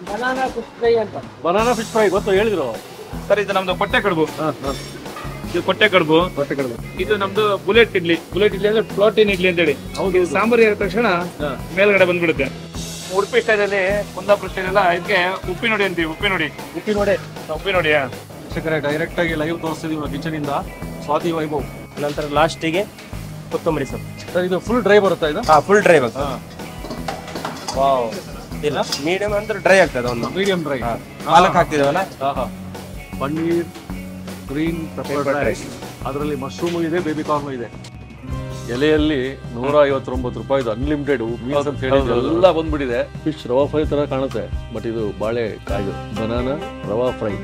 Banana fish fry ಅಂತ. Banana fish fry ಗೊತ್ತು, ಹೇಳಿದ್ರು ಸರ್. ಇದು ನಮ್ದು ಕೊಟ್ಟೆ ಕಡುಬು. ಇದು ಕೊಟ್ಟೆ ಕಡುಬು. ಇದು ನಮ್ದು ಬುಲೆಟ್ ಇಡ್ಲಿ. ಬುಲೆಟ್ ಇಡ್ಲಿ ಅಂದ್ರೆ ಪ್ರೋಟೀನ್ ಇಡ್ಲಿ ಅಂತ ಹೇಳಿ. ಹೌದು, ಸಾಂಬಾರು ಹೇಳಿದ ತಕ್ಷಣ ಮೇಲ್ಗಡೆ ಬಂದ್ಬಿಡುತ್ತೆ. ಉಡುಪಿ ಸ್ಟೈಲಲ್ಲಿ, ಕುಂದಾಪುರ ಸ್ಟೈಲ್ ಎಲ್ಲ ಇದಕ್ಕೆ ಉಪ್ಪಿ ನೋಡಿ ಅಂತೀವಿ. ಉಪ್ಪಿ ನೋಡಿ. ಉಪ್ಪಿ ನೋಡಿ ಡೈರೆಕ್ಟ್ ಆಗಿ ಲೈವ್ ತೋರಿಸ್ತಿದೀವಿ ಕಿಚನ್ ಇಂದ. ಸ್ವಾತಿ ವೈಭವ್. ನಂತರ ಲಾಸ್ಟಿಗೆ ಕೊತ್ತಂಬರಿ ಸೊಪ್ಪು. ಸರ್ ಇದು ಫುಲ್ ಡ್ರೈ ಬರುತ್ತಾ ಇದು? ಫುಲ್ ಡ್ರೈ ಬರುತ್ತೆ. ವಾವ್, ಇಲ್ಲ ಮೀಡಿಯಂ ಅಂದ್ರೆ ಡ್ರೈ ಆಗ್ತದೆ. ಒಂದು ಮೀಡಿಯಂ ಡ್ರೈ. ಪಾಲಕ್ ಹಾಕ್ತಿದೇವಲ್ಲ, ಪನ್ನೀರ್, ಗ್ರೀನ್ ಪೆಪ್ಪರ್ ರೈಸ್, ಅದರಲ್ಲಿ ಮಶ್ರೂಮು ಇದೆ, ಬೇಬಿ ಕಾರ್ನ್ ಇದೆ. ಎಲೆಯಲ್ಲಿ 159 ರೂಪಾಯಿದು ಅನ್ಲಿಮಿಟೆಡ್ ಮೀಲ್ಸ್ ಅಂತ ಹೇಳಿ ಎಲ್ಲ ಬಂದ್ಬಿಟ್ಟಿದೆ. ಫಿಶ್ ರವಾ ಫ್ರೈ ತರ ಕಾಣುತ್ತೆ, ಬಟ್ ಇದು ಬಾಳೆ ಕಾಯ್ದು ಬನಾನಾ ರವಾ ಫ್ರೈ.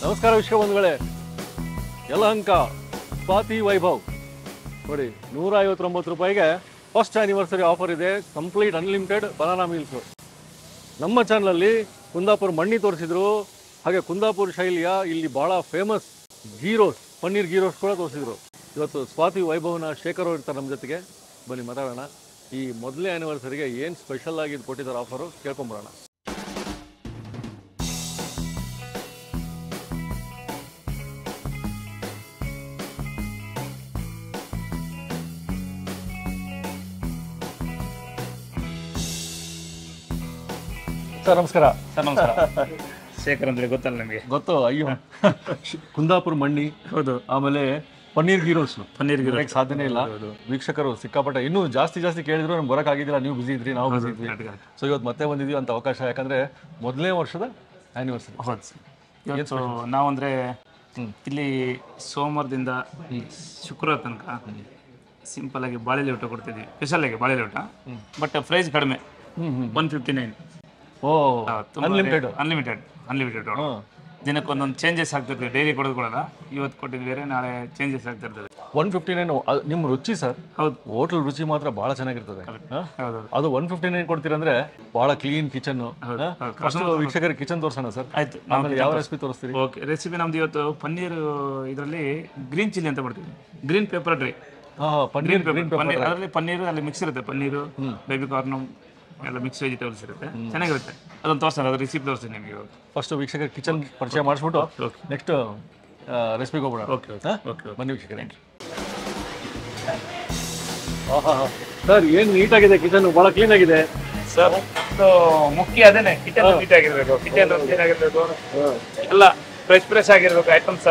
ನಮಸ್ಕಾರ ವಿಶ್ವಬಂಧುಗಳೇ, ಯಲಹಂಕ ಸ್ವಾತಿ ವೈಭವ್ ನೋಡಿ, 159 ರೂಪಾಯಿಗೆ ಫಸ್ಟ್ ಆನಿವರ್ಸರಿ ಆಫರ್ ಇದೆ. Complete unlimited banana meals. ನಮ್ಮ ಚಾನಲಲ್ಲಿ ಕುಂದಾಪುರ ಮಣ್ಣಿ ತೋರಿಸಿದ್ರು, ಹಾಗೆ ಕುಂದಾಪುರ ಶೈಲಿಯ ಇಲ್ಲಿ ಭಾಳ ಫೇಮಸ್ ಗೀರೋಸ್, ಪನ್ನೀರ್ ಗೀರೋಸ್ ಕೂಡ ತೋರಿಸಿದ್ರು. ಇವತ್ತು ಸ್ವಾತಿ ವೈಭವ್ನ ಶೇಖರ್ ಅವರು ಇರ್ತಾರೆ ನಮ್ಮ ಜೊತೆಗೆ. ಬನ್ನಿ ಮಾತಾಡೋಣ. ಈ ಮೊದಲನೇ ಆನಿವರ್ಸರಿಗೆ ಏನು ಸ್ಪೆಷಲ್ ಆಗಿ ಕೊಟ್ಟಿದ್ದಾರೆ ಆಫರು ಕೇಳ್ಕೊಂಬರೋಣ. ಸರ್ ನಮಸ್ಕಾರ. ಸರ್ ನಮಸ್ಕಾರ. ಶೇಖರ್ ಅಂದ್ರೆ ಗೊತ್ತಲ್ಲ ನಿಮಗೆ? ಗೊತ್ತು. ಅಯ್ಯೋ, ಕುಂದಾಪುರ ಮಣ್ಣಿ. ಹೌದು. ಆಮೇಲೆ ಪನ್ನೀರ್ ಗೀರೋಸ್. ಪನ್ನೀರ್ ಗೀರೋಸ್ ಸಾಧ್ಯನೇ ಇಲ್ಲ. ವೀಕ್ಷಕರು ಸಿಕ್ಕಾಪಟ್ಟೆ ಇನ್ನೂ ಜಾಸ್ತಿ ಕೇಳಿದ್ರು ನಮ್ಗೆ ಬರೋಕ್ಕಾಗಿದ್ದಿಲ್ಲ. ನೀವು ಬಿಸಿ ಇದ್ರಿ, ನಾವು ಬಿಸಿ ಇದ್ವಿ. ಸೊ ಇವತ್ತು ಮತ್ತೆ ಬಂದಿದ್ದೀವಿ ಅಂತ ಅವಕಾಶ, ಯಾಕಂದ್ರೆ ಮೊದಲನೇ ವರ್ಷದ ಆನಿವರ್ಸರಿ. ಇವತ್ತು ನಾವಂದ್ರೆ ಇಲ್ಲಿ ಸೋಮವಾರದಿಂದ ಶುಕ್ರವಾರ ತನಕ ಸಿಂಪಲ್ ಆಗಿ ಬಾಳೆಲೆ ಊಟ ಕೊಡ್ತಿದ್ವಿ. ಸ್ಪೆಷಲ್ ಆಗಿ ಬಾಳೆಲೆ ಊಟ, ಬಟ್ ಪ್ರೈಸ್ ಕಡಿಮೆ. 159. ಅನ್ಲಿಮಿಟೆಡ್. ದಿನಕ್ಕೊಂದೊಂದು ಚೇಂಜಸ್ ಆಗ್ತಿರ್ತದೆ. ಡೈಲಿ ಕೊಡೋದು ಕೊಡಲ್ಲ. ಇವತ್ತು ಕೊಟ್ಟಿದ್ದು ಬೇರೆ, ನಾಳೆ ಚೇಂಜಸ್ ಆಗ್ತಿರ್ತದೆ. 159 ನಿಮ್ಮ ರುಚಿ ಸರ್. ಹೌದು, ಹೋಟೆಲ್ ರುಚಿ ಮಾತ್ರ ಬಹಳ ಚೆನ್ನಾಗಿರ್ತದೆ. ಅದು 159 ಕೊಡ್ತೀರಂದ್ರೆ ಬಹಳ ಕ್ಲೀನ್ ಕಿಚನ್. ವೀಕ್ಷಕರಿಗೆ ಕಿಚನ್ ತೋರ್ಸೋಣ ಸರ್. ಆಯ್ತು, ಆಮೇಲೆ ಯಾವ ರೆಸಿಪಿ ತೋರಿಸ್ತೀರಿ? ಓಕೆ, ರೆಸಿಪಿ ನಮ್ದು ಇವತ್ತು ಪನ್ನೀರ್ ಇದರಲ್ಲಿ ಗ್ರೀನ್ ಚಿಲ್ಲಿ ಅಂತ ಮಾಡ್ತೀವಿ. Green paper dry paneer. ಅದರಲ್ಲಿ ಪನ್ನೀರ್ ಅಲ್ಲಿ ಮಿಕ್ಸ್ ಇರುತ್ತೆ. ಪನ್ನೀರು, ಬೇಬಿ ಕಾರ್ನ್ ಎಲ್ಲ ಮಿಕ್ಸ್ ವೆಜಿಟೇಬಲ್ಸ್ ಇರುತ್ತೆ, ಚೆನ್ನಾಗಿರುತ್ತೆ. ಅದನ್ನು ತೋರಿಸ್ತಾರೆ, ಅದು ರೆಸಿಪಿ ತೋರಿಸ್ತೀನಿ ನಿಮಗೆ ಇವಾಗ. ಫಸ್ಟ್ ವೀಕ್ಷಕರ ಕಿಚನ್ ಪರಿಚಯ ಮಾಡಿಸ್ಬಿಟ್ಟು ನೆಕ್ಸ್ಟ್ ರೆಸಿಪಿಗೆ ಹೋಗೋಣ. ಓಕೆ, ಬನ್ನಿ ವೀಕ್ಷಕರೇ. ಸರ್ ಏನು ನೀಟಾಗಿದೆ ಕಿಚನ್, ಭಾಳ ಕ್ಲೀನ್ ಆಗಿದೆ ಸರ್. ಮುಖ್ಯ ಅದೇನೆ, ಕಿಚನ್ ನೀಟ್ ಆಗಿರ್ಬೇಕು. ಕಿಚನ್ ಕ್ಲೀನ್ ಆಗಿರ್ಬೇಕು, ಎಲ್ಲ ಫ್ರೆಶ್ ಆಗಿರ್ಬೇಕು. ಐಟಮ್ಸ್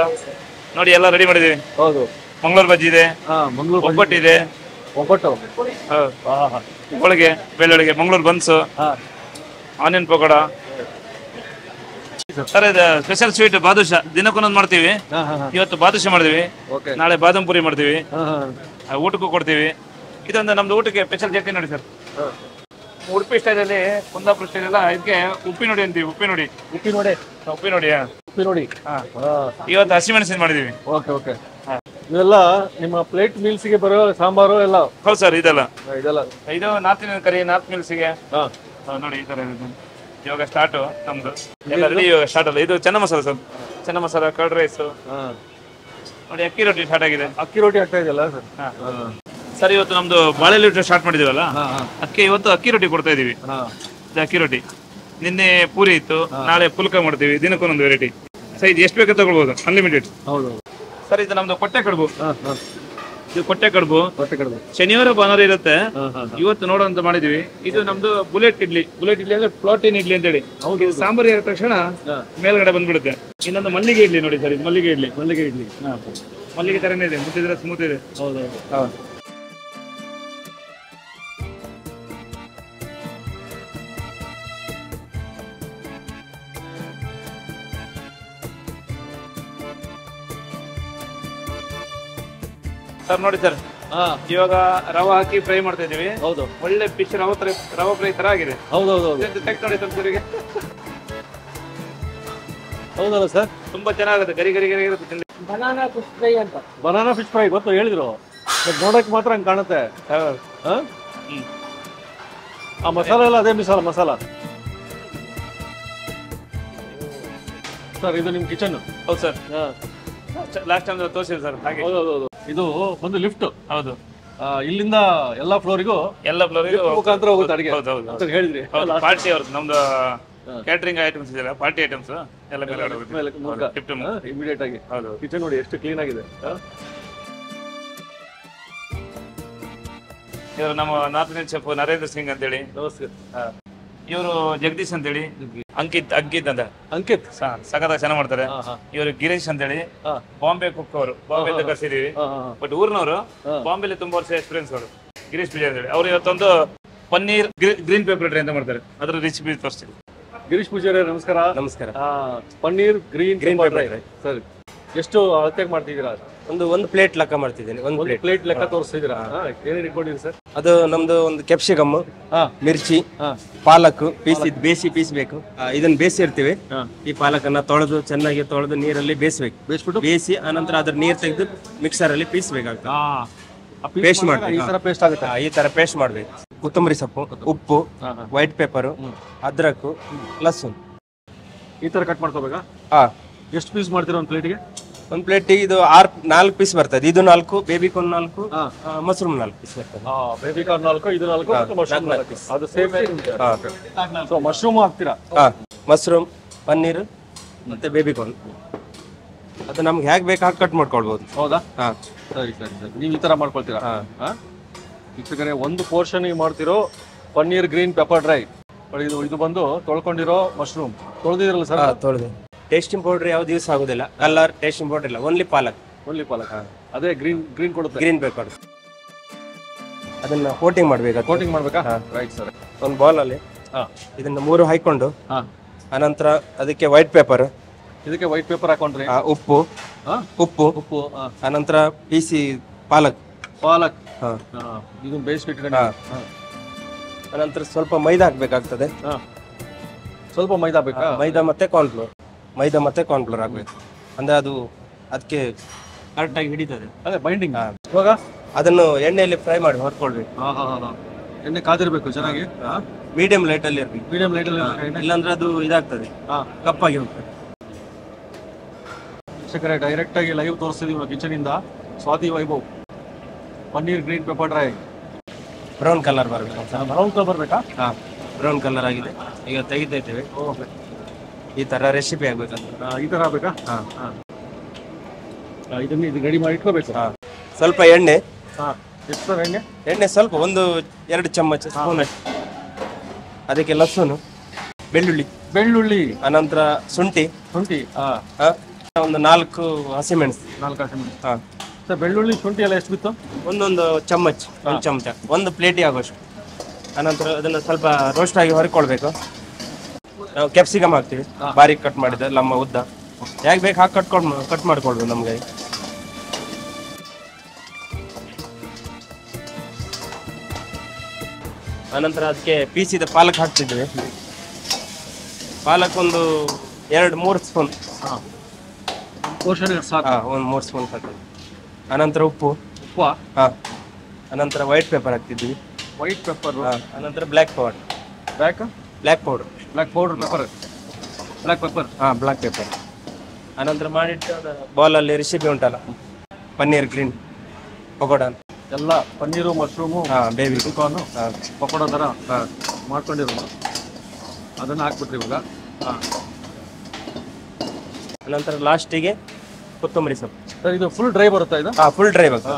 ನೋಡಿ ಎಲ್ಲ ರೆಡಿ ಮಾಡಿದೀವಿ. ಹೌದು, ಮಂಗಳೂರು ಬಜ್ಜಿ ಇದೆ, ಒಬ್ಬಟ್ಟು ಇದೆ, ಹೋಳಿಗೆ, ಬೆಳ್ಳುಳ್ಳಿಗೆ, Mangaluru buns, onion pakoda. Sir ಇದು ಸ್ಪೆಷಲ್ ಸ್ವೀಟ್ ಬಾದುಷಾ. ದಿನಕ್ಕೊಂದೊಂದು ಮಾಡ್ತೀವಿ. ಇವತ್ತು ಬಾದುಷಾ ಮಾಡಿದ್ವಿ, ನಾಳೆ ಬಾದಾಮ್ ಪುರಿ ಮಾಡ್ತೀವಿ, ಊಟಕ್ಕೂ ಕೊಡ್ತೀವಿ. ಇದೊಂದು ನಮ್ದು ಊಟಕ್ಕೆ ಸ್ಪೆಷಲ್ ಚಟ್ನಿ ನೋಡಿ ಸರ್. ಉಡುಪಿ ಸ್ಟೈಲಲ್ಲಿ, ಕುಂದಾಪುರ ಸ್ಟೈಲ್ ಎಲ್ಲ ಇದಕ್ಕೆ ಉಪ್ಪಿ ನೋಡಿ ಅಂತೀವಿ. ಉಪ್ಪಿ ನೋಡಿ. ಇವತ್ತು ಹಸಿಮೆಣಸಿನ ಮಾಡಿದೀವಿ. ಇದೆಲ್ಲ ನಿಮ್ಮ ಪ್ಲೇಟ್ ಮೀಲ್ಸ್ಗೆ ಬರೋ ಸಾಂಬಾರು ಎಲ್ಲ? ಹೌದು ಸರ್, ಇದೆಲ್ಲ ಇದು ನಾರ್ತ್ ಇಂಡಿಯನ್ ಕರಿ, ನಾರ್ತ್ ಮೀಲ್ಸ್ಗೆ ನೋಡಿ ಈ ತರ ಇರುತ್ತೆ. ಇವಾಗ ಸ್ಟಾರ್ಟ್ ನಮ್ದು ಎಲ್ಲ ರೆಡಿ. ಇವಾಗ ಸ್ಟಾರ್ಟ್ ಅಲ್ಲ, ಇದು ಚೆನ್ನ ಮಸಾಲ ಸರ್. ಚೆನ್ನ ಮಸಾಲ, ಕರ್ಡ್ ರೈಸ್ ನೋಡಿ. ಅಕ್ಕಿ ರೊಟ್ಟಿ ಸ್ಟಾರ್ಟ್ ಆಗಿದೆ. ಅಕ್ಕಿ ರೊಟ್ಟಿ ಆಗ್ತಾ ಇದೆಯಲ್ಲ ಸರ್? ಸರ್ ಇವತ್ತು ನಮ್ದು ಬಾಳೆಲೆ ಊಟ ಸ್ಟಾರ್ಟ್ ಮಾಡಿದೀವಲ್ಲ, ಇವತ್ತು ಅಕ್ಕಿ ರೊಟ್ಟಿ ಕೊಡ್ತಾ ಇದೀವಿ. ಅಕ್ಕಿ ರೊಟ್ಟಿ. ನಿನ್ನೆ ಪೂರಿ ಇತ್ತು, ನಾಳೆ ಪುಲ್ಕ ಮಾಡ್ತೀವಿ. ದಿನಕ್ಕೊಂದೊಂದು ವೆರೈಟಿ. ಸೈಜ್ ಎಷ್ಟು ಬೇಕಾದ್ರೆ ತಗೊಳ್ಬೋದು, ಅನ್ಲಿಮಿಟೆಡ್. ಹೌದು ಸರ್. ಇದು ನಮ್ದು ಕೊಟ್ಟೆ ಕಡುಬು. ಇದು ಕೊಟ್ಟೆ ಕಡುಬು ಶನಿವಾರ ಭಾನುವಾರ ಇರುತ್ತೆ. ಇವತ್ತು ನೋಡೋ ಅಂತ ಮಾಡಿದೀವಿ. ಇದು ನಮ್ದು ಬುಲೆಟ್ ಇಡ್ಲಿ. ಬುಲೆಟ್ ಇಡ್ಲಿ ಅಂದ್ರೆ ಪ್ರೋಟೀನ್ ಇಡ್ಲಿ ಅಂತ ಹೇಳಿ. ಸಾಂಬಾರು ಹೇಳಿದ ತಕ್ಷಣ ಮೇಲ್ಗಡೆ ಬಂದ್ಬಿಡುತ್ತೆ. ಇನ್ನೊಂದು ಮಲ್ಲಿಗೆ ಇಡ್ಲಿ ನೋಡಿ ಸರ್. ಇದು ಮಲ್ಲಿಗೆ ಇಡ್ಲಿ. ಮಲ್ಲಿಗೆ ತರನೇ ಇದೆ, ಮುಟ್ಟಿದ್ರೆ ಸ್ಮೂತ್ ಇದೆ. ಸರ್ ನೋಡಿ ಸರ್, ಇವಾಗ ರವೆ ಹಾಕಿ ಫ್ರೈ ಮಾಡ್ತಾ ಇದೀವಿ. ಹೌದು, ಒಳ್ಳೆ ಫಿಶ್ ರವೆ ಫ್ರೈ ತರ ಆಗಿದೆ. ಹೌದೌದು, ನೋಡಿ ಸಬ್ಸರಿಗೆ. ಹೌದಲ್ಲ ಸರ್? ತುಂಬಾ ಚೆನ್ನಾಗುತ್ತೆ, ಗರಿ ಇರುತ್ತೆ. ಬನಾನಾ ಫಿಶ್ ಫ್ರೈ ಅಂತ. ಬನಾನಾ ಫಿಶ್ ಫ್ರೈ ಗೊತ್ತು, ಹೇಳಿದ್ರು. ನೋಡಕ್ ಮಾತ್ರ ಹಂಗೆ ಕಾಣುತ್ತೆ. ಆ ಮಸಾಲ ಎಲ್ಲ ಅದೇ ಮಸಾಲ. ಸರ್ ಇದು ನಿಮ್ಮ ಕಿಚನ್? ಹೌದು ಸರ್. ಲಾಸ್ಟ್ ಟೈಮ್ ತೋರಿಸಿದೆ ಸರ್. ಹಾಗೆ ಇದು ಒಂದು ಲಿಫ್ಟ್. ಹೌದು, ಇಲ್ಲಿಂದ ಎಲ್ಲಾ ಫ್ಲೋರಿಗೂ ಮುಖಾಂತರ ಹೋಗುತ್ತೆ ಅಡಿಗೆ ಅಂತ ಹೇಳಿದ್ರಿ. ಪಾರ್ಟಿ ಅವ್ರದ್ದು ನಮ್ದು ಕ್ಯಾಟರಿಂಗ್ ಐಟಮ್ಸ್ ಇದೆಯಲ್ಲ, ಪಾರ್ಟಿ ಐಟಮ್ಸ್ ಎಲ್ಲ ಇಮಿಡಿಯೇಟ್ ಆಗಿ. ಕಿಚನ್ ನೋಡಿ ಎಷ್ಟು ಕ್ಲೀನ್ ಆಗಿದೆ. ಇವರು ನಮ್ಮ north Indian chef Narendra Singh ಅಂತೇಳಿ. ನಮಸ್ಕಾರ. ಇವರು ಜಗದೀಶ್ ಅಂತೇಳಿ. ಅಂಕಿತ್ ಅಂತ ಅಂಕಿತ್ ಸಖತ್ತಾಗಿ ಚೆನ್ನಾಗಿ ಮಾಡ್ತಾರೆ. ಇವರು ಗಿರೀಶ್ ಅಂತೇಳಿ ಬಾಂಬೆ ಕುಕ್ ಅವರು, ಬಾಂಬೆ ಕರ್ಸಿದೀವಿ. ಬಟ್ ಊರ್ನವರು, ಬಾಂಬೆಲಿ ತುಂಬಾ ವರ್ಷ ಎಕ್ಸ್ಪೀರಿಯನ್ಸ್ ಅವರು. ಗಿರೀಶ್ ಪೂಜಾರಿ ಅಂತೇಳಿ ಅವ್ರು ಇವತ್ತೊಂದು ಪನ್ನೀರ್ ಗ್ರೀನ್ ಪೇಪರ್ ಟ್ರೈ ಅಂತ ಮಾಡ್ತಾರೆ, ಅದ್ರ ರೆಸಿಪಿ ತೋರಿಸ್ತೀವಿ. ಗಿರೀಶ್ ಪೂಜಾರಿ ನಮಸ್ಕಾರ. ನಮಸ್ಕಾರ. ಪನ್ನೀರ್ ಗ್ರೀನ್ ಪೇಪರ್ ಸರ್, ಎಷ್ಟು ಅಳತೆಗೆ ಮಾಡ್ತಿದ್ದೀರಾ? ಒಂದು ಪ್ಲೇಟ್ ಲೆಕ್ಕ ಮಾಡ್ತಿದ್ದೀನಿ. ಒಂದು ಪ್ಲೇಟ್ ಲೆಕ್ಕ ತೋರಿಸ್ತಿದ್ದೀರಾ? ಏನೇನು ಇಟ್ಕೊಂಡಿದ್ದೀರಿ ಸರ್? ಅದು ನಮ್ದು ಒಂದು ಕ್ಯಾಪ್ಸಿಕಮ್, ಮಿರ್ಚಿ, ಪಾಲಕ್ ಬೇಸಿ ಪೀಸ್ ಬೇಕು. ಇದನ್ನ ಬೇಯಿಸಿರ್ತೀವಿ. ಈ ಪಾಲಕನ್ನ ತೊಳೆದು ಚೆನ್ನಾಗಿ ತೊಳೆದು ನೀರಲ್ಲಿ ಬೇಯಿಸ್ಬಿಟ್ಟು ಬೇಯಿಸಿ ಆನಂತರ ಅದ್ರ ನೀರ್ ತೆಗೆದು ಮಿಕ್ಸರ್ ಅಲ್ಲಿ ಪೀಸ್ಬೇಕಾಗ್ತದೆ. ಪೇಸ್ಟ್ ಮಾಡ್ಬೇಕು. ಈ ತರ ಪೇಸ್ಟ್ ಮಾಡ್ಬೇಕು. ಕೊತ್ತಂಬರಿ ಸೊಪ್ಪು, ಉಪ್ಪು, ವೈಟ್ ಪೇಪರ್, ಅದ್ರಕ್, ಲಸೂನ್ ಈ ತರ ಕಟ್ ಮಾಡ್ಕೋಬೇಕಾ? ಎಷ್ಟು ಪೀಸ್ ಮಾಡ್ತೀರಾ ಒಂದು ಪ್ಲೇಟಿಗೆ? ಒಂದ್ ಪ್ಲೇಟಿಗೆ ಇದು 4 ಪೀಸ್ ಬರ್ತದೆ. ಇದು 4, ಬೇಬಿಕಾರ್ನ್ 4, ಮಶ್ರೂಮ್ 4 ಪೀಸ್ ಬರ್ತದೆ. ಬೇಬಿಕಾರ್ನ್ 4, ಇದು 4, ಮಶ್ರೂಮ್ 4. ಅದು ಸೇಮ್. ಸೊ ಮಶ್ರೂಮ್ ಹಾಕ್ತೀರಾ? ಮಶ್ರೂಮ್, ಪನ್ನೀರ್ ಮತ್ತೆ ಬೇಬಿಕಾರ್ನ್ ಅದು ನಮ್ಗೆ ಹೇಗೆ ಬೇಕು ಹಾಗೆ ಕಟ್ ಮಾಡ್ಕೊಳ್ಬಹುದು. ಹೌದಾ? ಸರಿ ಸರಿ ಸರಿ. ನೀವು ಈ ತರ ಮಾಡ್ಕೊಳ್ತೀರಾ? ವೀಕ್ಷಕರೇ, ಒಂದು ಪೋರ್ಷನ್ ಮಾಡ್ತಿರೋ ಪನ್ನೀರ್ ಗ್ರೀನ್ ಪೆಪ್ಪರ್ ಡ್ರೈ. ಇದು ಬಂದು ತೊಳ್ಕೊಂಡಿರೋ ಮಶ್ರೂಮ್. ತೊಳೆದಿರಲ್ಲ ಸರ್? ತೊಳೆದು. ಟೇಸ್ಟಿಂಗ್ ಪೌಡರ್ ಯಾವ್ದು ಯೂಸ್ ಆಗುದಿಲ್ಲ. ಕಲರ್ ಟೇಸ್ಟಿಂಗ್ ಪೌಡರ್ ಇಲ್ಲ, ಓನ್ಲಿ ಪಾಲಕ್. ಅದೇ ಗ್ರೀನ್ ಕೊಡುತ್ತೆ. ಗ್ರೀನ್ ಪೇಪರ್ ಅದನ್ನ ಕೋಟಿಂಗ್ ಮಾಡ್ಬೇಕು. ಕೋಟಿಂಗ್ ಮಾಡ್ಬೇಕಾ? Right sir. ಒಂದು ಬೌಲ್ ಅಲ್ಲಿ ಇದನ್ನ 3 ಹಾಕೊಂಡು ಅನಂತರ ಅದಕ್ಕೆ ವೈಟ್ ಪೇಪರ್, ಇದಕ್ಕೆ ವೈಟ್ ಪೇಪರ್ ಹಾಕೊಂಡ್ರೆ ಉಪ್ಪು ಅನಂತರ ಪೀಸಿ ಪಾಲಕ್ ಇದು ಬೇಯಿಸ್ಬಿಟ್ಟು ಅನಂತರ ಸ್ವಲ್ಪ ಮೈದಾ ಹಾಕ್ಬೇಕಾಗ್ತದೆ. ಸ್ವಲ್ಪ ಮೈದಾ ಬೇಕಾ? ಮೈದಾ ಮತ್ತೆ ಕಾರ್ನ್ಫ್ಲೋರ್ ಹಾಕ್ಬೇಕು. ಅಂದ್ರೆ ಅದು ಅದಕ್ಕೆ ಕರೆಕ್ಟ್ ಆಗಿ ಹಿಡಿತದೆ. ಅದೇ ಬೈಂಡಿಂಗ್. ಇವಾಗ ಅದನ್ನು ಎಣ್ಣೆಯಲ್ಲಿ ಫ್ರೈ ಮಾಡಿ ಹೊರ್ಕೊಳ್ಬೇಕು. ಎಣ್ಣೆ ಕಾದಿರ್ಬೇಕು ಚೆನ್ನಾಗಿ. ಮೀಡಿಯಂ ಲೈಟ್ ಅಲ್ಲಿ ಇರ್ಬೇಕು. ಇಲ್ಲಾಂದ್ರೆ ಅದು ಇದಾಗ್ತದೆ, ಕಪ್ಪಾಗಿ ಹೋಗ್ತದೆ. ಡೈರೆಕ್ಟ್ ಆಗಿ ಲೈವ್ ತೋರಿಸ್ತಿದೀವಿ ಕಿಚನ್ ಇಂದ. Swathi Vaibhav paneer green pepper dry. Brown colour ಬರಬೇಕು. ಬ್ರೌನ್ ಕಲರ್ ಬರ್ಬೇಕಾ? ಬ್ರೌನ್ ಕಲರ್ ಆಗಿದೆ. ಈಗ ತೆಗಿತಾ ಇದ್ದೇವೆ. ಈ ತರ ರೆಸಿಪಿ ಆಗ್ಬೇಕಂತ. ಈ ತರ ಆಗ್ಬೇಕಾ? ಇದನ್ನ ಇದು ರೆಡಿ ಮಾಡಿ ಇಟ್ಕೋಬೇಕು. ಸ್ವಲ್ಪ ಎಣ್ಣೆ. ಎಷ್ಟು ಎಣ್ಣೆ? ಎಣ್ಣೆ ಸ್ವಲ್ಪ 1-2 ಚಮಚ ಸ್ಪೂನ್ ಅಷ್ಟು. ಅದಕ್ಕೆ ಲಸೂನು, ಬೆಳ್ಳುಳ್ಳಿ ಅನಂತರ ಶುಂಠಿ, ಒಂದು 4 ಹಸಿಮೆಣಸು. ಬೆಳ್ಳುಳ್ಳಿ ಶುಂಠಿ ಎಲ್ಲ ಎಷ್ಟು ಬಿತ್ತು? ಒಂದೊಂದು ಚಮಚ, ಒಂದು ಚಮಚ, ಒಂದು ಪ್ಲೇಟಿಗೆ ಆಗೋಷ್ಟು. ಅನಂತರ ಅದನ್ನ ಸ್ವಲ್ಪ ರೋಸ್ಟ್ ಆಗಿ ಹೊರಕೊಳ್ಬೇಕು. ನಾವು ಕ್ಯಾಪ್ಸಿಕಮ್ ಹಾಕ್ತೀವಿ, ಬಾರೀಕ್ ಕಟ್ ಮಾಡಿದ ಲಂಬ ಉದ್ದ. ಹೇಗೆ ಬೇಕು ಹಾಕಿ ಕಟ್ ಮಾಡ್ಕೊಳ್ಬೇಕು ನಮ್ಗೆ. ಅನಂತರ ಅದಕ್ಕೆ ಪೀಸಿದ ಪಾಲಕ್ ಹಾಕ್ತಿದ್ವಿ. ಪಾಲಕ್ ಒಂದು 2-3 ಸ್ಪೂನ್. ಒಂದು 3 ಸ್ಪೂನ್ ಹಾಕ್ತೀವಿ. ಅನಂತರ ಉಪ್ಪು. ಅನಂತರ ವೈಟ್ ಪೇಪರ್ ಹಾಕ್ತಿದ್ವಿ. White pepper. ಅನಂತರ ಬ್ಲ್ಯಾಕ್ ಪೌಡರ್. Black pepper. ಅನಂತರ ಮಾಡಿಟ್ಟು ಬೌಲಲ್ಲಿ ರೆಸಿಪಿ ಉಂಟಲ್ಲ, ಪನ್ನೀರ್ ಗ್ರೀನ್ ಪಕೋಡಾ ಎಲ್ಲ paneer, mushroom, baby corn pakoda ಥರ ಮಾಡ್ಕೊಂಡಿರೋದು ಅದನ್ನು ಹಾಕ್ಬಿಟ್ರಿ ಇವಾಗ. ಅನಂತರ ಲಾಸ್ಟಿಗೆ ಕೊತ್ತಂಬರಿ ಸೊಪ್ಪು. ಸರ್, ಇದು ಫುಲ್ ಡ್ರೈ ಬರುತ್ತಾ? ಇದು ಫುಲ್ ಡ್ರೈ ಬರ್ತದೆ.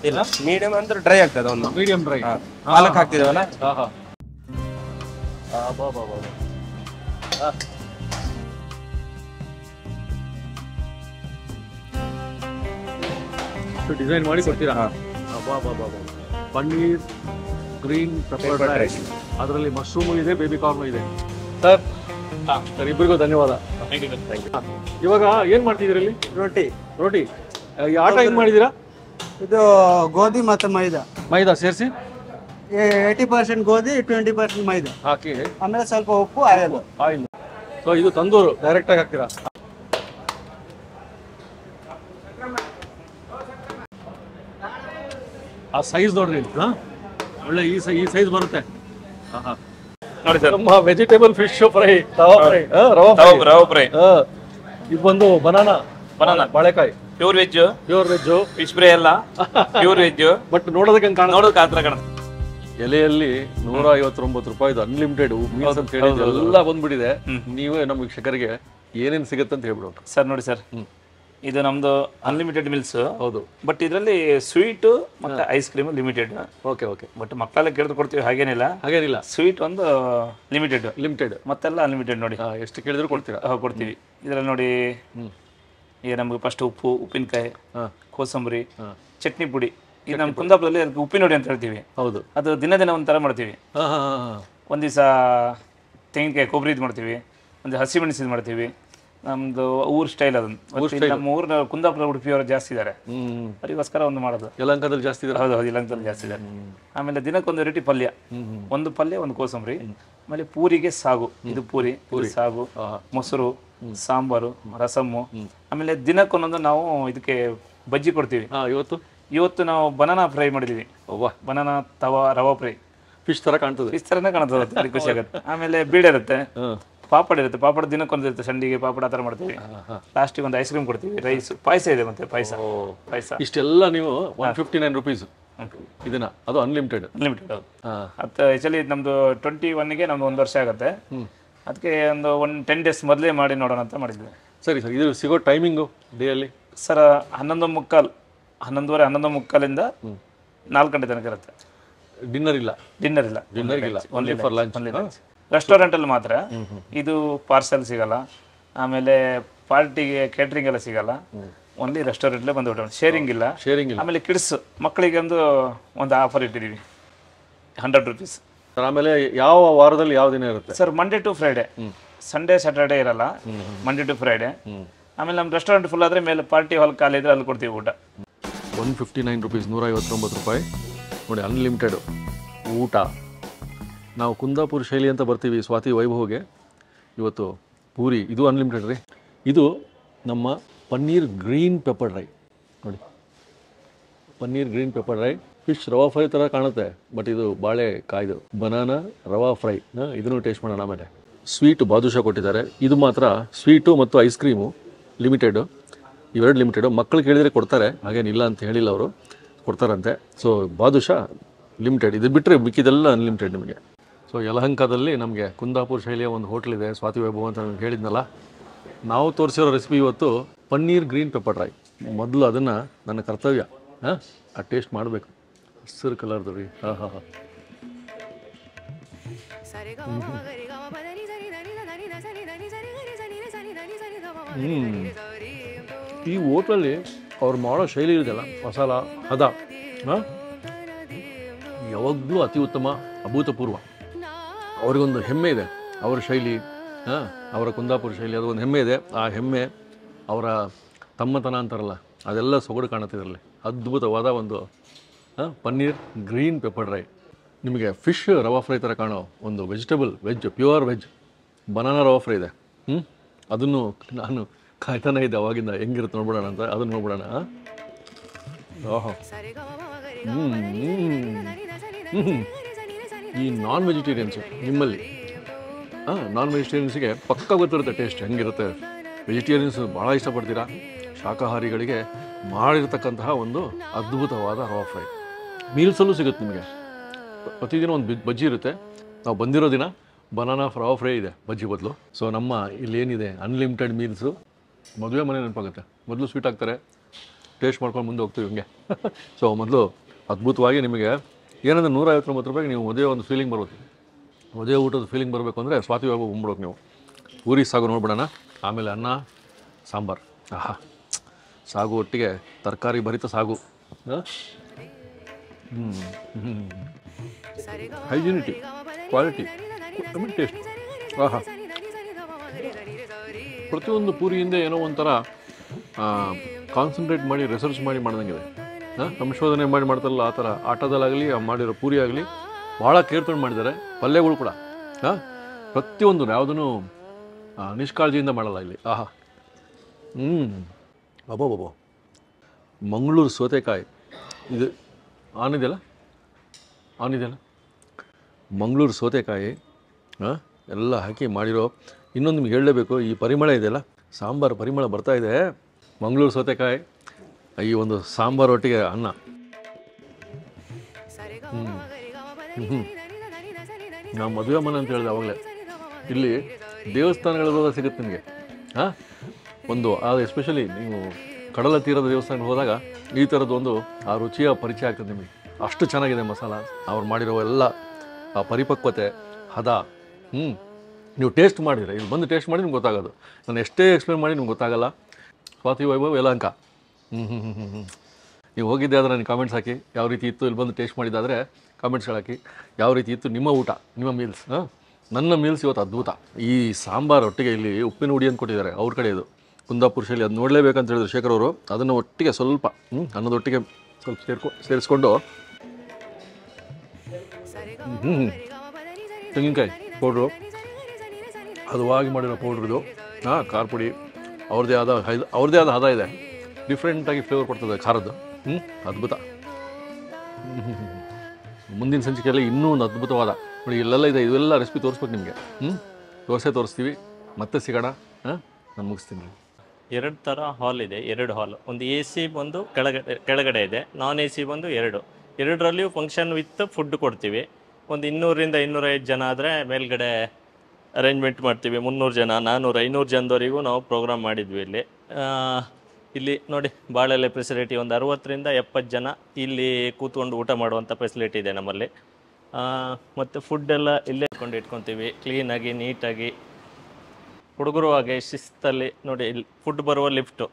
ಇಲ್ಲ, ಮೀಡಿಯಂ ಅಂದ್ರೆ ಡ್ರೈ ಆಗ್ತದೆ. ಒಂದು ಮೀಡಿಯಂ ಡ್ರೈ. ಪಾಲಕ್ ಹಾಕ್ತಿದೇವಲ್ಲ. ಡಿಸೈನ್ ಮಾಡಿ ಕೊಡ್ತೀರಾ? ಪನ್ನೀರ್ ಗ್ರೀನ್ ಪೆಪ್ಪರ್ ಡ್ರೈ, ಅದರಲ್ಲಿ ಮಶ್ರೂಮು ಇದೆ, ಬೇಬಿ ಕಾರ್ನು ಇದೆ. ಸರ್ ಇಬ್ಬರಿಗೂ ಧನ್ಯವಾದ. ಇವಾಗ ಏನ್ ಮಾಡ್ತಿದ್ದೀರಿ ಇಲ್ಲಿ? ರೋಟಿ. ಈ ಆಟ ಏನ್ ಮಾಡಿದೀರಾ? ಇದು ಗೋಧಿ ಮತ್ತು ಮೈದಾ ಸೇರಿಸಿ 80% ಗೋಧಿ, 20% ಮೈದಾ ಹಾಕಿ, ಆಮೇಲೆ ಸ್ವಲ್ಪ ಉಪ್ಪು, ಆಯಿಲ್. ಸೊ ಇದು ತಂದೂರು ಡೈರೆಕ್ಟ್ ಆಗಿ ಹಾಕ್ತೀರಾ? ಆ ಸೈಜ್ ನೋಡ್ರಿ, ಒಳ್ಳೆ ಈ ಸೈಜ್ ಬರುತ್ತೆ. ನೋಡಿ ಸರ್, ನಮ್ಮ ವೆಜಿಟೇಬಲ್ ಫಿಶ್ ಫ್ರೈ, ರವಾ ಫ್ರೈ. ಇದು ಬಂದು ಬನಾನಾ ಬಾಳೆಕಾಯಿ. Pure veg, pure veg, fish fry ಎಲ್ಲ ಪ್ಯೂರ್ ವೆಜ್. ಬಟ್ ನೋಡೋದಕ್ಕೆ ಹಂಗೆ ನೋಡೋಕೆ ಆ ಥರ ಕಾಣುತ್ತೆ. ಎಲೆಯಲ್ಲಿ 159 ರೂಪಾಯಿದು ಅನ್ಲಿಮಿಟೆಡ್ ಮೀಲ್ಸ್ ಅಂತ ಹೇಳಿ ಎಲ್ಲ ಬಂದ್ಬಿಟ್ಟಿದೆ. ನೀವೇ ನಮ್ಮ ವೀಕ್ಷಕರಿಗೆ ಏನೇನು ಸಿಗುತ್ತೆ ಅಂತ ಹೇಳ್ಬಿಡು ಸರ್. ನೋಡಿ ಸರ್, ಇದು ನಮ್ದು ಅನ್ಲಿಮಿಟೆಡ್ ಮಿಲ್ಸ್. ಹೌದು. ಬಟ್ ಇದರಲ್ಲಿ ಸ್ವೀಟ್ ಮತ್ತೆ ice cream limited. Okay okay. But ಮಕ್ಕಳೆಲ್ಲ ಕೇಳಿದ್ರು ಕೊಡ್ತೀವಿ, ಹಾಗೇನಿಲ್ಲ. ಸ್ವೀಟ್ ಒಂದು ಲಿಮಿಟೆಡ್ ಮತ್ತೆಲ್ಲ ಅನ್ಲಿಮಿಟೆಡ್. ನೋಡಿ ಎಷ್ಟು ಕೇಳಿದ್ರು ಕೊಡ್ತೀರಾ? ಕೊಡ್ತೀವಿ. ಇದರಲ್ಲಿ ನೋಡಿ, ಈಗ ನಮ್ಗೆ ಫಸ್ಟ್ ಉಪ್ಪು, ಉಪ್ಪಿನಕಾಯಿ, ಕೋಸಂಬರಿ, ಚಟ್ನಿ ಪುಡಿ. ಈಗ ನಮ್ಮ ಕುಂದಾಪುರದಲ್ಲಿ ಅದಕ್ಕೆ ಉಪ್ಪಿನ ಹೊಡಿ ಅಂತ ಹೇಳ್ತೀವಿ. ಹೌದು. ಅದು ದಿನ ಒಂಥರ ಮಾಡ್ತೀವಿ. ಒಂದು ದಿವಸ ತೆಂಗಿನಕಾಯಿ ಕೊಬ್ಬರಿ ಇದು ಮಾಡ್ತೀವಿ, ಒಂದು ಹಸಿಮೆಣಸಿದು ಮಾಡ್ತೀವಿ. ನಮ್ದು ಊರ್ ಸ್ಟೈಲ್ ಅದನ್ನು. ನಮ್ಮ ಊರಿನ ಕುಂದಾಪುರ, ಉಡುಪಿಯವರು ಜಾಸ್ತಿ ಇದ್ದಾರೆ, ಅದಕ್ಕೋಸ್ಕರ ಒಂದು ಮಾಡೋದು. ಯಲಹಂಕದಲ್ಲಿ ಜಾಸ್ತಿ ಇದ್ದಾರೆ. ಹೌದು, ಯಲಹಂಕದಲ್ಲಿ ಜಾಸ್ತಿ ಇದ್ದಾರೆ. ಆಮೇಲೆ ದಿನಕ್ಕೊಂದು ವೆರೈಟಿ ಪಲ್ಯ, ಒಂದು ಪಲ್ಯ, ಒಂದು ಕೋಸಂಬರಿ. ಆಮೇಲೆ ಪೂರಿಗೆ ಸಾಗು, ಇದು ಪೂರಿ ಸಾಗು, ಮೊಸರು, ಸಾಂಬಾರು, ರಸಮ್ಮು. ಆಮೇಲೆ ದಿನಕ್ಕೊಂದೊಂದು ನಾವು ಇದಕ್ಕೆ ಬಜ್ಜಿ ಕೊಡ್ತೀವಿ. ಇವತ್ತು ನಾವು ಬನಾನಾ ಫ್ರೈ ಮಾಡಿದೀವಿ. Banana rava fry. ಫಿಶ್ ತರ ಕಾಣ್ತದೆ. ಫಿಶ್ ತರನೇ ಕಾಣ್ತದೆ, ಖುಷಿ ಆಗುತ್ತೆ. ಆಮೇಲೆ ಬೀಡೆ ಇರುತ್ತೆ, ಪಾಪಡ್ ಇರುತ್ತೆ. ಪಾಪಡ್ ದಿನಕ್ಕೊಂದು ಇರುತ್ತೆ, ಸಂಡಿಗೆ ಪಾಪಡ್ ಆ ಥರ ಮಾಡ್ತೀವಿ. ಲಾಸ್ಟಿಗೆ ಒಂದು ಐಸ್ ಕ್ರೀಮ್ ಕೊಡ್ತೀವಿ, ರೈಸ್, ಪಾಯಸ ಇದೆ, ಮತ್ತೆ ಪಾಯಸ. ಇಷ್ಟೆಲ್ಲ ನೀವು 159 ರೂಪೀಸ್ ಇದನ್ನ, ಅದು ಅನ್ಲಿಮಿಟೆಡ್. ಹೌದು. ಅದು ಆ್ಯಕ್ಚುಲಿ ನಮ್ದು 21ಗೆ ನಮ್ದು 1 ವರ್ಷ ಆಗುತ್ತೆ. ಅದಕ್ಕೆ ಒಂದು 10 ಡೇಸ್ ಮೊದಲೇ ಮಾಡಿ ನೋಡೋಣ ಅಂತ ಮಾಡಿದ್ವಿ. ಸರಿ ಸರ್, ಇದು ಸಿಗೋ ಟೈಮಿಂಗು ಡೇಯಲ್ಲಿ ಸರ್ 11:15, 11:30ಇಂದ 4 ಗಂಟೆ ತನಕ ಇರುತ್ತೆ. ಡಿನ್ನರ್ ಇಲ್ಲ. Only for lunch. ರೆಸ್ಟೋರೆಂಟಲ್ಲಿ ಮಾತ್ರ. ಇದು ಪಾರ್ಸೆಲ್ ಸಿಗಲ್ಲ, ಆಮೇಲೆ ಪಾರ್ಟಿಗೆ ಕೇಟ್ರಿಂಗ್ ಎಲ್ಲ ಸಿಗಲ್ಲ. ಓನ್ಲಿ ರೆಸ್ಟೋರೆಂಟ್ಲೇ ಬಂದು ಊಟ. ಶೇರಿಂಗ್ ಇಲ್ಲ. ಆಮೇಲೆ ಕಿಡ್ಸ್ ಮಕ್ಕಳಿಗೆ ಒಂದು ಆಫರ್ ಇಟ್ಟಿದ್ದೀವಿ, 100 ರೂಪೀಸ್. ಆಮೇಲೆ ಯಾವ ವಾರದಲ್ಲಿ ಯಾವ ದಿನ ಇರುತ್ತೆ sir? Monday to Friday, Sunday Saturday ಇರಲ್ಲ, ಮಂಡೇ ಟು ಫ್ರೈಡೆ. ಆಮೇಲೆ ನಮ್ಮ ರೆಸ್ಟೋರೆಂಟ್ ಫುಲ್ ಆದರೆ ಮೇಲೆ ಪಾರ್ಟಿ ಹಾಲ್ ಖಾಲಿ ಇದ್ರೆ ಅಲ್ಲಿ ಕೊಡ್ತೀವಿ ಊಟ. 159 ರೂಪೀಸ್, 159 ರೂಪಾಯಿ ನೋಡಿ, ಅನ್ಲಿಮಿಟೆಡು ಊಟ. ನಾವು ಕುಂದಾಪುರ ಶೈಲಿ ಅಂತ ಬರ್ತೀವಿ ಸ್ವಾತಿ ವೈಭವ್ಗೆ. ಇವತ್ತು ಪೂರಿ, ಇದು ಅನ್ಲಿಮಿಟೆಡ್ ರೀ. ಇದು ನಮ್ಮ ಪನ್ನೀರ್ ಗ್ರೀನ್ ಪೆಪ್ಪರ್ ಡ್ರೈ ನೋಡಿ, paneer green pepper dry. Fish rava fry ಥರ ಕಾಣುತ್ತೆ, ಬಟ್ ಇದು ಬಾಳೆ ಕಾಯ್ದು ಬನಾನಾ ರವಾ ಫ್ರೈ. ಇದನ್ನು ಟೇಸ್ಟ್ ಮಾಡೋಣ. ಆಮೇಲೆ ಸ್ವೀಟು ಬಾದುಷಾ ಕೊಟ್ಟಿದ್ದಾರೆ. ಇದು ಮಾತ್ರ ಸ್ವೀಟು ಮತ್ತು ಐಸ್ ಕ್ರೀಮು ಲಿಮಿಟೆಡು, ಇವೆರಡು ಲಿಮಿಟೆಡು. ಮಕ್ಕಳು ಕೇಳಿದರೆ ಕೊಡ್ತಾರೆ, ಹಾಗೇನಿಲ್ಲ ಅಂತ ಹೇಳಿಲ್ಲ ಅವರು, ಕೊಡ್ತಾರಂತೆ. ಸೊ ಬಾದುಷಾ ಲಿಮಿಟೆಡ್, ಇದು ಬಿಟ್ಟರೆ ಮಿಕ್ಕಿದೆಲ್ಲ ಅನ್ಲಿಮಿಟೆಡ್ ನಿಮಗೆ. ಸೊ ಯಲಹಂಕದಲ್ಲಿ ನಮಗೆ ಕುಂದಾಪುರ ಶೈಲಿಯ ಒಂದು ಹೋಟ್ಲಿದೆ, ಸ್ವಾತಿ ವೈಭವ್ ಅಂತ ನಾನು ಹೇಳಿದ್ನಲ್ಲ. ನಾವು ತೋರಿಸಿರೋ ರೆಸಿಪಿ ಇವತ್ತು ಪನ್ನೀರ್ ಗ್ರೀನ್ ಪೆಪ್ಪರ್ ಡ್ರೈ. ಮೊದಲು ಅದನ್ನು ನನ್ನ ಕರ್ತವ್ಯ ಆ ಟೇಸ್ಟ್ ಮಾಡಬೇಕು. ಹಸಿರು ಕಲರ್ದು ರೀ. ಈ ಹೋಟ್ಲಲ್ಲಿ ಅವ್ರು ಮಾಡೋ ಶೈಲಿ ಇದೆಯಲ್ಲ, ಮಸಾಲ ಹದ ಯಾವಾಗಲೂ ಅತಿ ಉತ್ತಮ, ಅಭೂತಪೂರ್ವ. ಅವ್ರಿಗೊಂದು ಹೆಮ್ಮೆ ಇದೆ, ಅವರ ಶೈಲಿ, ಅವರ ಕುಂದಾಪುರ ಶೈಲಿ, ಅದು ಒಂದು ಹೆಮ್ಮೆ ಇದೆ. ಆ ಹೆಮ್ಮೆ, ಅವರ ತಮ್ಮತನ ಅಂತಾರಲ್ಲ, ಅದೆಲ್ಲ ಸೊಗಡು ಕಾಣುತ್ತೆ ಇದರಲ್ಲಿ. ಅದ್ಭುತವಾದ ಒಂದು ಪನ್ನೀರ್ ಗ್ರೀನ್ ಪೆಪ್ಪರ್ ಡ್ರೈ. ನಿಮಗೆ ಫಿಶ್ ರವಾ ಫ್ರೈ ಥರ ಕಾಣೋ ಒಂದು veg pure veg banana rava fry ಇದೆ. ಅದನ್ನು ನಾನು ಕಾಯ್ತಾನೆ ಇದ್ದೆ ಅವಾಗಿಂದ, ಹೆಂಗಿರುತ್ತೆ ನೋಡ್ಬಿಡೋಣ ಅಂತ. ಅದನ್ನು ನೋಡ್ಬಿಡೋಣ. ಓಹೋ, ಈ ನಾನ್ ವೆಜಿಟೇರಿಯನ್ಸು ನಿಮ್ಮಲ್ಲಿ, ನಾನ್ ವೆಜಿಟೇರಿಯನ್ಸಿಗೆ ಪಕ್ಕ ಗೊತ್ತಿರುತ್ತೆ ಟೇಸ್ಟ್ ಹೆಂಗಿರುತ್ತೆ. ವೆಜಿಟೇರಿಯನ್ಸ್ ಭಾಳ ಇಷ್ಟಪಡ್ತೀರಾ. ಶಾಕಾಹಾರಿಗಳಿಗೆ ಮಾಡಿರ್ತಕ್ಕಂತಹ ಒಂದು ಅದ್ಭುತವಾದ ರವಾ ಫ್ರೈ ಮೀಲ್ಸಲ್ಲೂ ಸಿಗುತ್ತೆ ನಿಮಗೆ. ಪ್ರತಿದಿನ ಒಂದು ಬಜ್ಜಿ ಇರುತ್ತೆ. ನಾವು ಬಂದಿರೋ ದಿನ ಬನಾನಾ ರವಾ ಫ್ರೈ ಇದೆ ಬಜ್ಜಿ ಬದಲು. ಸೊ ನಮ್ಮ ಇಲ್ಲೇನಿದೆ ಅನ್ಲಿಮಿಟೆಡ್ ಮೀಲ್ಸು, ಮದುವೆ ಮನೆ ನೆನಪಾಗುತ್ತೆ. ಮೊದಲು ಸ್ವೀಟ್ ಹಾಕ್ತಾರೆ, ಟೇಸ್ಟ್ ಮಾಡ್ಕೊಂಡು ಮುಂದೆ ಹೋಗ್ತೀವಿ ಹಂಗೆ. ಸೊ ಮೊದಲು ಅದ್ಭುತವಾಗಿ ನಿಮಗೆ ಏನಂದರೆ 159 ರೂಪಾಯಿಗೆ ನೀವು ಮದುವೆ ಒಂದು ಫೀಲಿಂಗ್ ಬರ್ಬೋದು. ಮದುವೆ ಊಟದ ಫೀಲಿಂಗ್ ಬರಬೇಕು ಅಂದರೆ ಸ್ವಾತಿ ವೈಭವ್ ಬಂದ್ಬಿಡೋಕೆ ನೀವು. ಪೂರಿ ಸಾಗು ನೋಡ್ಬಿಡೋಣ, ಆಮೇಲೆ ಅನ್ನ ಸಾಂಬಾರು. ಸಾಗು ಒಟ್ಟಿಗೆ ತರಕಾರಿ ಭರಿತ ಸಾಗು. ಹೈಜಿನಿಟಿ, ಕ್ವಾಲಿಟಿ, ಟೇಸ್ಟ್. ಪ್ರತಿಯೊಂದು ಪೂರಿ ಹಿಂದೆ ಏನೋ ಒಂಥರ ಕಾನ್ಸಂಟ್ರೇಟ್ ಮಾಡಿ ರಿಸರ್ಚ್ ಮಾಡಿ ಮಾಡ್ದಂಗಿದೆ. ಸಂಶೋಧನೆ ಮಾಡ್ತಾರಲ್ಲ ಆ ಥರ. ಆಟದಲ್ಲಾಗಲಿ ಮಾಡಿರೋ ಪೂರಿ ಆಗಲಿ ಭಾಳ ಕೇರ್ ತೊಗೊಂಡು ಮಾಡಿದ್ದಾರೆ. ಪಲ್ಯಗಳು ಕೂಡ ಪ್ರತಿಯೊಂದು ಯಾವುದೂ ನಿಷ್ಕಾಳಜಿಯಿಂದ ಮಾಡಲ್ಲ ಇಲ್ಲಿ. ಅಬ್ಬೋ, ಮಂಗಳೂರು ಸೌತೆಕಾಯಿ ಇದು ಆನಿದೆಯಲ್ಲ, ಮಂಗಳೂರು ಸೌತೆಕಾಯಿ ಎಲ್ಲ ಹಾಕಿ ಮಾಡಿರೋ. ಇನ್ನೊಂದು ನಿಮ್ಗೆ ಹೇಳಲೇಬೇಕು, ಈ ಪರಿಮಳ ಇದೆಯಲ್ಲ, ಸಾಂಬಾರು ಪರಿಮಳ ಬರ್ತಾಯಿದೆ. ಮಂಗಳೂರು ಸೌತೆಕಾಯಿ ಈ ಒಂದು ಸಾಂಬಾರು ಒಟ್ಟಿಗೆ ಅನ್ನ. ನಾವು ಮದುವೆ ಮನೆ ಅಂತ ಹೇಳಿದೆ ಆವಾಗಲೇ. ಇಲ್ಲಿ ದೇವಸ್ಥಾನಗಳಿಗೋದಾಗ ಸಿಗುತ್ತೆ ನಿಮಗೆ. ಹಾಂ, ಒಂದು ಅದು ಎಸ್ಪೆಷಲಿ ನೀವು ಕಡಲ ತೀರದ ದೇವಸ್ಥಾನಕ್ಕೆ ಹೋದಾಗ ಈ ಥರದ್ದು ಒಂದು ಆ ರುಚಿಯ ಪರಿಚಯ ಆಗ್ತದೆ ನಿಮಗೆ. ಅಷ್ಟು ಚೆನ್ನಾಗಿದೆ ಮಸಾಲ, ಅವ್ರು ಮಾಡಿರೋ ಎಲ್ಲ ಆ ಪರಿಪಕ್ವತೆ, ಹದ. ನೀವು ಟೇಸ್ಟ್ ಮಾಡಿದರೆ, ಇಲ್ಲಿ ಬಂದು ಟೇಸ್ಟ್ ಮಾಡಿ ನಿಮ್ಗೆ ಗೊತ್ತಾಗೋದು. ನಾನು ಎಷ್ಟೇ ಎಕ್ಸ್ಪ್ಲೇನ್ ಮಾಡಿ ನಿಮ್ಗೆ ಗೊತ್ತಾಗಲ್ಲ. ಸ್ವಾತಿ ವೈಭವ್ ಯಲಹಂಕ. ನೀವು ಹೋಗಿದ್ದೆ ಆದರೆ ನನಗೆ ಕಾಮೆಂಟ್ಸ್ ಹಾಕಿ, ಯಾವ ರೀತಿ ಇತ್ತು, ಇಲ್ಲಿ ಬಂದು ಟೇಸ್ಟ್ ಮಾಡಿದ್ದಾದರೆ ಕಾಮೆಂಟ್ಸ್ಗಳು ಹಾಕಿ, ಯಾವ ರೀತಿ ಇತ್ತು ನಿಮ್ಮ ಊಟ, ನಿಮ್ಮ ಮೀಲ್ಸ್. ನನ್ನ ಮೀಲ್ಸ್ ಇವತ್ತು ಅದ್ಭುತ. ಈ ಸಾಂಬಾರು ಒಟ್ಟಿಗೆ ಇಲ್ಲಿ ಉಪ್ಪಿನ ಹುಡಿ ಅಂತ ಕೊಟ್ಟಿದ್ದಾರೆ ಅವ್ರ ಕಡೆ. ಇದು ಕುಂದಾಪುರ ಶೈಲಿ, ಅದು ನೋಡಲೇಬೇಕಂತ ಹೇಳಿದ್ರು ಶೇಖರ್ ಅವರು. ಅದನ್ನು ಒಟ್ಟಿಗೆ ಸ್ವಲ್ಪ ಅನ್ನದೊಟ್ಟಿಗೆ ಸ್ವಲ್ಪ ಸೇರಿಸ್ಕೊಂಡು ತೆಂಗಿನಕಾಯಿ ಪೌಡ್ರು, ಹದವಾಗಿ ಮಾಡಿರೋ ಪೌಡ್ರದು. ಖಾರ ಪುಡಿ ಅವ್ರದ್ದೇ ಆದ ಹದ ಇದೆ. ಡಿಫ್ರೆಂಟಾಗಿ ಫ್ಲೇವರ್ ಕೊಡ್ತದೆ ಖಾರದ್ದು. ಅದ್ಭುತ. ಮುಂದಿನ ಸಂಚಿಕೆಯಲ್ಲಿ ಇನ್ನೂ ಒಂದು ಅದ್ಭುತವಾದ ನೋಡಿ ಇಲ್ಲೆಲ್ಲ ಇದೆ. ಇವೆಲ್ಲ ರೆಸಿಪಿ ತೋರಿಸ್ಬೇಕು ನಿಮಗೆ. ತೋರಿಸ್ತೀವಿ. ಮತ್ತೆ ಸಿಗೋಣ. ನಾನು ಮುಗಿಸ್ತೀನಿ. 2 ಥರ ಹಾಲ್ ಇದೆ, 2 ಹಾಲ್. ಒಂದು AC ಬಂದು ಕೆಳಗಡೆ ಇದೆ, ನಾನ್ AC ಬಂದು 2. 2ರಲ್ಲಿಯೂ ಫಂಕ್ಷನ್ ವಿತ್ ಫುಡ್ ಕೊಡ್ತೀವಿ. ಒಂದು 200ರಿಂದ 205 ಜನ ಆದರೆ ಮೇಲ್ಗಡೆ ಅರೇಂಜ್ಮೆಂಟ್ ಮಾಡ್ತೀವಿ. 300 ಜನ, 400, 500 ಜನದವರೆಗೂ ನಾವು ಪ್ರೋಗ್ರಾಮ್ ಮಾಡಿದ್ವಿ ಇಲ್ಲಿ. ಇಲ್ಲಿ ನೋಡಿ ಬಾಳೆಲೆ ಫೆಸಿಲಿಟಿ, ಒಂದು 60ರಿಂದ 70 ಜನ ಇಲ್ಲಿ ಕೂತ್ಕೊಂಡು ಊಟ ಮಾಡುವಂಥ ಫೆಸಿಲಿಟಿ ಇದೆ ನಮ್ಮಲ್ಲಿ. ಮತ್ತು ಫುಡ್ಡೆಲ್ಲ ಇಲ್ಲೇ ಇಟ್ಕೊತೀವಿ ಕ್ಲೀನಾಗಿ, ನೀಟಾಗಿ. ಹುಡುಗರು ಹಾಗೆ ಶಿಸ್ತಲ್ಲಿ ನೋಡಿ. ಇಲ್ಲಿ ಫುಡ್ ಬರುವ ಲಿಫ್ಟು,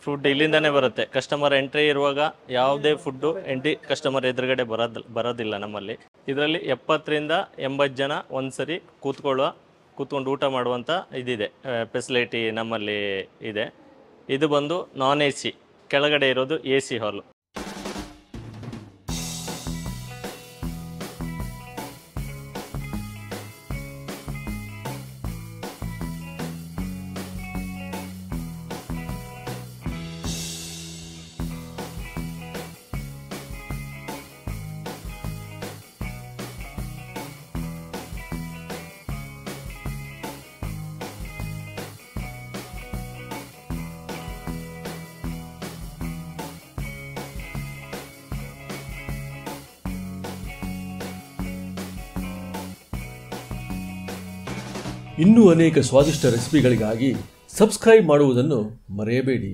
ಫುಡ್ ಇಲ್ಲಿಂದನೇ ಬರುತ್ತೆ. ಕಸ್ಟಮರ್ ಎಂಟ್ರಿ ಇರುವಾಗ ಯಾವುದೇ ಫುಡ್ಡು ಕಸ್ಟಮರ್ ಎದುರುಗಡೆ ಬರೋದಿಲ್ಲ ನಮ್ಮಲ್ಲಿ. ಇದರಲ್ಲಿ 70ರಿಂದ 80 ಜನ ಒಂದ್ಸರಿ ಕೂತ್ಕೊಂಡು ಊಟ ಮಾಡುವಂಥ ಇದಿದೆ, ಫೆಸಿಲಿಟಿ ನಮ್ಮಲ್ಲಿ ಇದೆ. ಇದು ಬಂದು ನಾನ್ AC, ಕೆಳಗಡೆ ಇರೋದು AC ಹಾಲು. ಇನ್ನೂ ಅನೇಕ ಸ್ವಾದಿಷ್ಟ ರೆಸಿಪಿಗಳಿಗಾಗಿ ಸಬ್ಸ್ಕ್ರೈಬ್ ಮಾಡುವುದನ್ನು ಮರೆಯಬೇಡಿ.